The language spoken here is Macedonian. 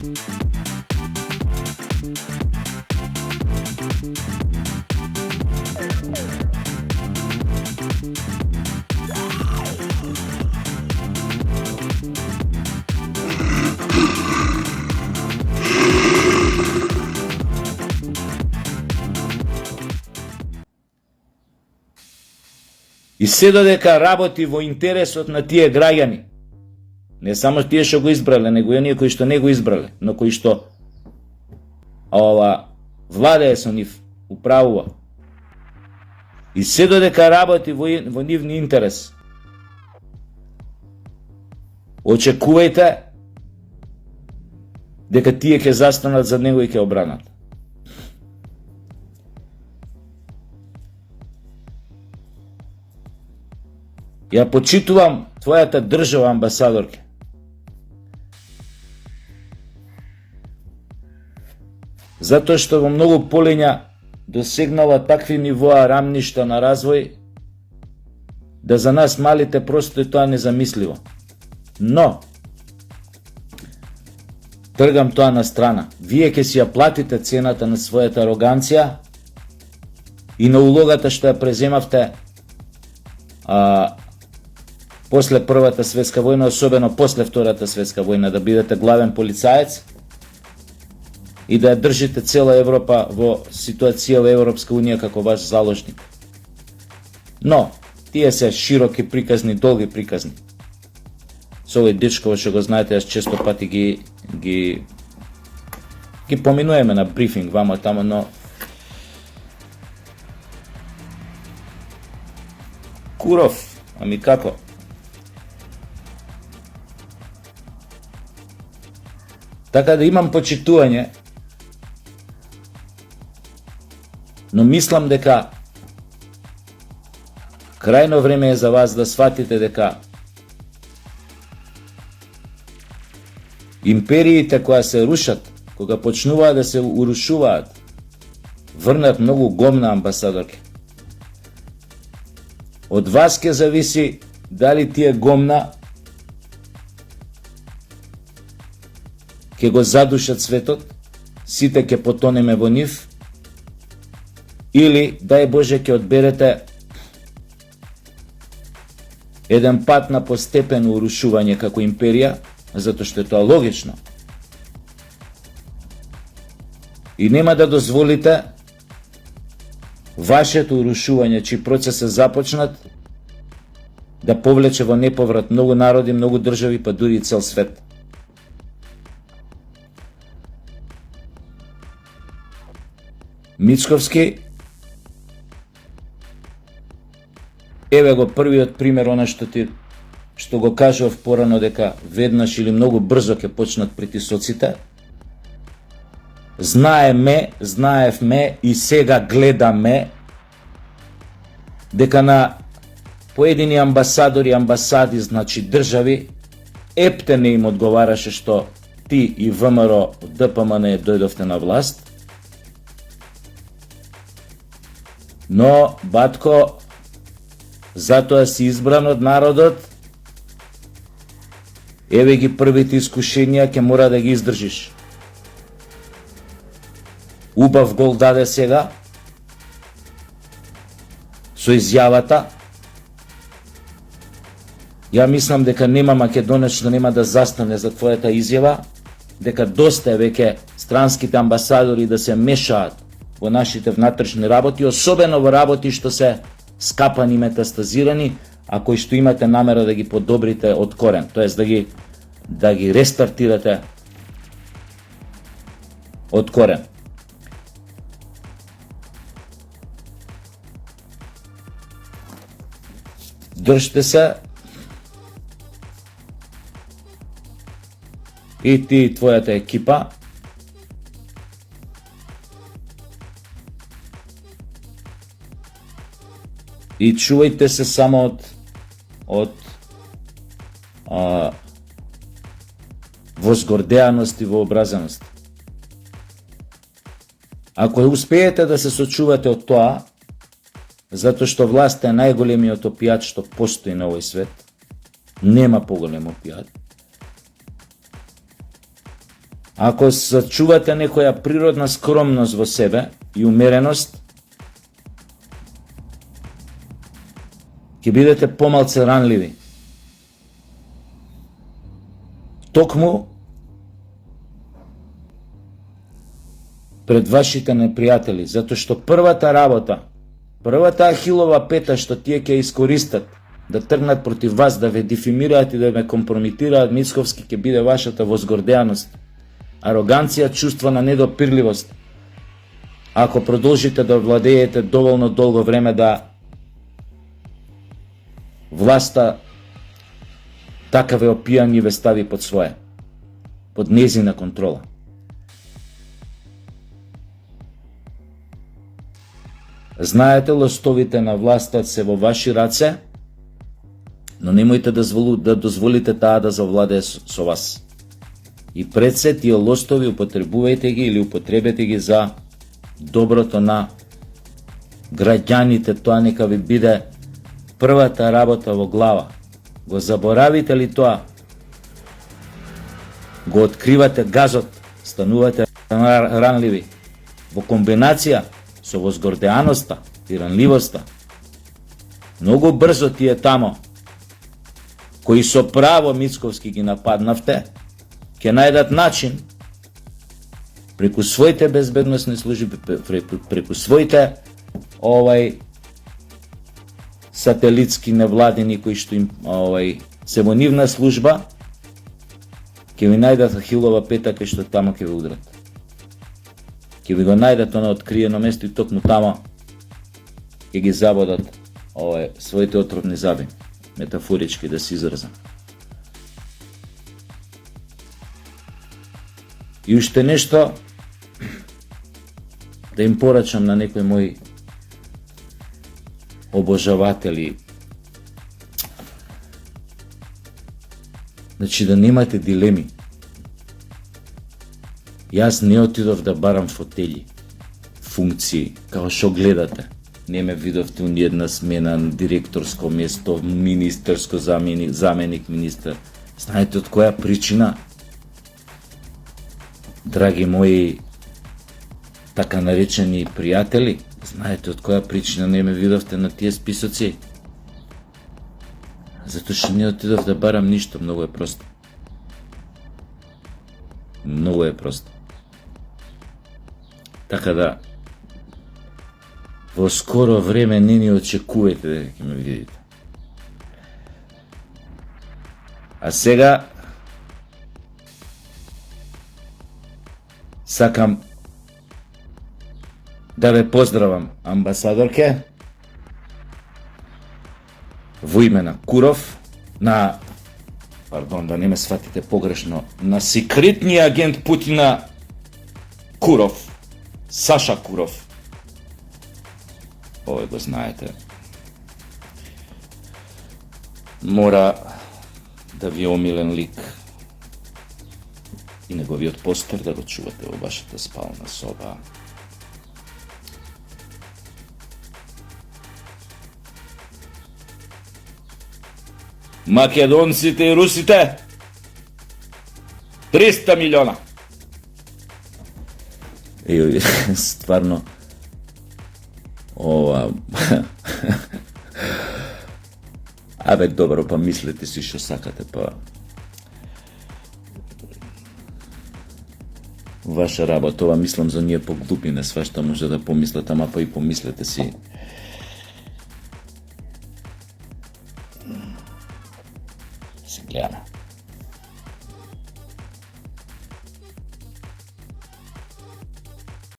И се додека работи во интересот на тие граѓани, не само тие што го избрале, него и оние кои што не го избрале, но кои што владее со нив, управува. И се додека работи во нивни интерес, очекувајте дека тие ќе застанат за него и ќе обранат. Ја почитувам твојата држава, амбасадорке. Затоа што во многу полиња досегнала такви нивоа рамништа на развој, да за нас малите просто е тоа незамисливо. Но, тргам тоа на страна. Вие ќе си ја платите цената на својата ароганција и на улогата што ја преземавте после Првата светска војна, особено после Втората светска војна, да бидете главен полицаец и да ја држите цела Европа во ситуација во Европска унија како ваш заложник. Но, тие се широки приказни, долги приказни. Со овој дечко што го знаете, јас често пати ги поминуваме на брифинг вамо тамо, но Куров, ами како? Така да имам почитување, но мислам дека крајно време е за вас да сватите дека империите кои се рушат, кога почнуваат да се урушуваат, врнат многу гомна, амбасадорки. Од вас ќе зависи дали тие гомна ќе го задушат светот, сите ќе потонеме во нив, или, дај Боже, ќе одберете еден пат на постепено урушување како империја, затоа што е тоа логично. И нема да дозволите вашето урушување, чиј процес е започнат, да повлече во неповрат многу народи, многу држави, па дури и цел свет. Мицковски, еве го првиот пример, она што го кажав порано, дека веднаш или многу брзо ќе почнат притисоците. Знаевме и сега гледаме дека на поедини амбасадори, амбасади, значи држави, епте не им одговараше што ти и ВМРО ДПМН дојдовте на власт. Но, батко, затоа си избран од народот, еве ги првите искушенија, ќе мора да ги издржиш. Убав гол даде сега, со изјавата. Ја мислам дека нема македонец што нема да застане за твојата изјава, дека доста е веќе странските амбасадори да се мешаат во нашите внатрешни работи, особено во работи што се скапани, метастазирани, а кои што имате намера да ги подобрите од корен, тоест да ги рестартирате од корен. Држте се и ти и твојата екипа. И чувајте се само од возгордеаност и вообразеност. Ако успеете да се сочувате од тоа, затоа што власта е најголемиот опијат што постои на овој свет, нема поголем опијат. Ако сачувате некоја природна скромност во себе и умереност, ќе бидете помалце ранливи. Токму пред вашите непријатели, затоа што првата работа, првата ахилова пета што тие ќе искористат да тргнат против вас, да ве дефимираат и да ме компрометираат мицковски, ќе биде вашата возгордеаност, ароганција, чувство на недопирливост. Ако продолжите да владеете доволно долго време да власта така ве опијани и ве стави под своје, под незина контрола. Знаете, лостовите на власта се во ваши раце, но немојте да дозволите таа да завладее со вас. И пред се тие лостови употребувајте ги или употребете ги за доброто на граѓаните, тоа нека ви биде првата работа во глава. Го заборавите ли тоа, го откривате газот, станувате ранливи. Во комбинација со возгордеаноста и ранливоста, многу брзо тие тамо, кои со право мицковски ги нападнавте, ќе најдат начин преку своите безбедносни служби, преку своите сателитски невладени кои што им се во нивна служба, ќе ви најдат ахилова пета кај што тамо ќе ви удрат. Ќе ви го најдат на откриено место и токму тамо ќе ги забодат своите отровни заби, метафорички да се изразам. И уште нешто да им порачам на некои мои обожаватели. Значи да немате дилеми. Јас не отидов да барам фотели, функции, како што гледате. Не ме видовте ни една смена на директорско место, министерско заменик министер. Знаете од која причина? Драги мои така наречени пријатели, знаете од која причина не ме видовте на тие списоци? Затоа што не отидов да барам ништо, многу е просто. Многу е просто. Така да, во скоро време не ни очекувате дека ќе ме видите. А сега сакам да ве поздравам, амбасадорке, во име на Куров, да не ме сватите погрешно, на секретниот агент Путина Куров, Саша Куров. Овој го знаете. Мора да ви е омилен лик и неговиот постер да го чувате во вашата спална соба. Македонците и русите 300 милиона. Стварно Абе, добро, па мислете си што сакате, па ваша работа, ова мислам за ние поглупи, не свашта може да помислете, ама па и помислете си. Се гледаме.